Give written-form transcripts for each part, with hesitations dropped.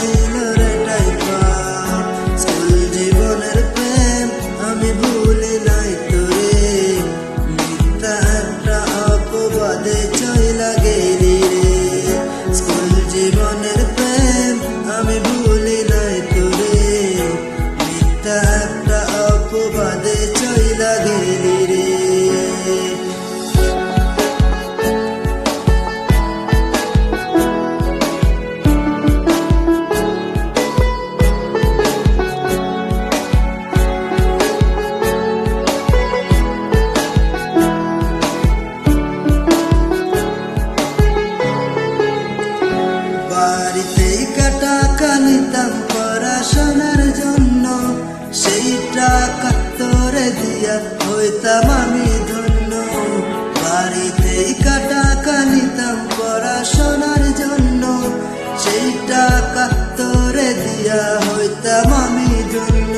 ছিল রে টাইপা। স্কুল জীবনের প্রেম আমি ভুলি নাই তোরে, মিথ্যা একটা অপবাদে চইলা গেলি রে। স্কুল জীবনের প্রেম আমি ভুলি নাই তোরে, মিথ্যা একটা অপবাদে চইলা গেলি রে। বাড়িতেই টাকা নিতাম পড়াশোনার জন্য, সেই টাকা তোরে দিয়া হইতাম আমি ধন্য। বাড়িতেই টাকা নিতাম পড়াশোনার জন্য, সেই টাকা তোরে দিয়া হইতাম আমি ধন্য।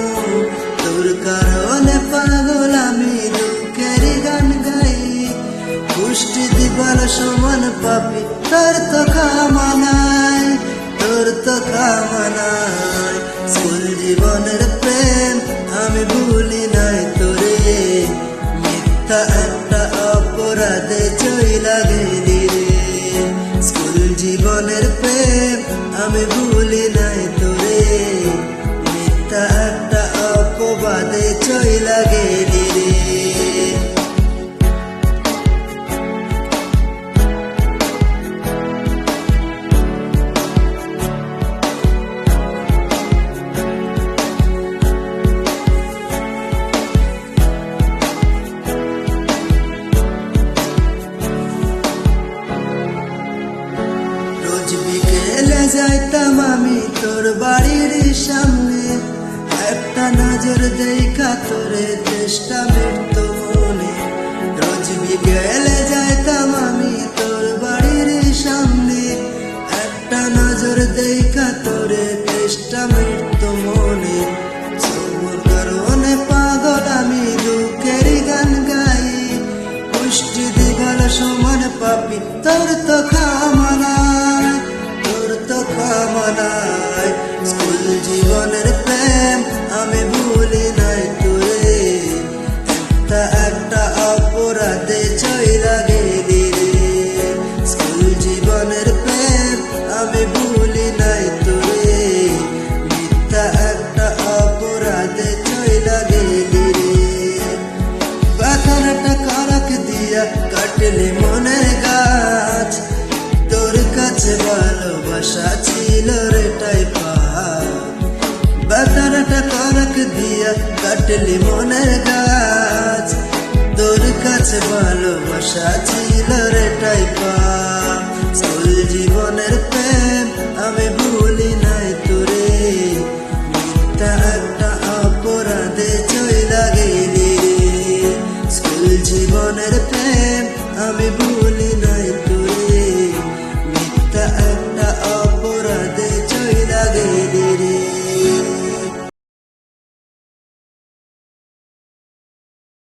তোর কারণে পাগল আমি দুঃখের গান গাই, পুষ্টি দিবার সমান পাপি তোর তো ক্ষমা নাই, তোর তো ক্ষমা নাই। স্কুল জীবনের প্রেম আমি ভুলি নাই তোরে, মিথ্যা একটা অপরাধে চইলা গেলি রে। স্কুল জীবনের প্রেম আমি ভুলি নাই তোরে, মিথ্যা একটা অপবাদে চইলা গেলি রে। বিকেলে যাইতাম আমি তোর বাড়ির সামনে, একটা নজর দেখা তোরে চেষ্টা মিটতো মনে। রোজ বিকেলে যাইতাম আমি তোর বাড়ির সামনে, একটা নজর দেখা তোরে চেষ্টা মিটতো মনে। সবুর কারণে পাগল আমি দুঃখের গান গাই, পুষ্টি দিবার সমান পাপি তোর তো ক্ষমা নাই, তোর তো ক্ষমা নাই। স্কুল জীবনের প্রেম আমি ভুলি নাই তোরে, একটা অপরাধে চইলা গেলি রে। স্কুল জীবনের প্রেম আমি ভুলি নাই তোরে, মিথ্যা একটা অপরাধে চইলা গেলি রে। বাঁধাটা কারাক দিয়া কাটলি মনের গাছ, তোর কাছে ভালোবাসা ছিল রে টাইপা। বাঁধাটা কারাক দিয়া কাটলি মনের গাছ, তোর কাছে ভালোবাসা ছিল রে টাইপা। স্কুল জীবনের প্রেম আমি ভুলি নাই তোরে, মিথ্যা একটা অপরাধে চইলা গেলি রে। স্কুল জীবনের প্রেম আমি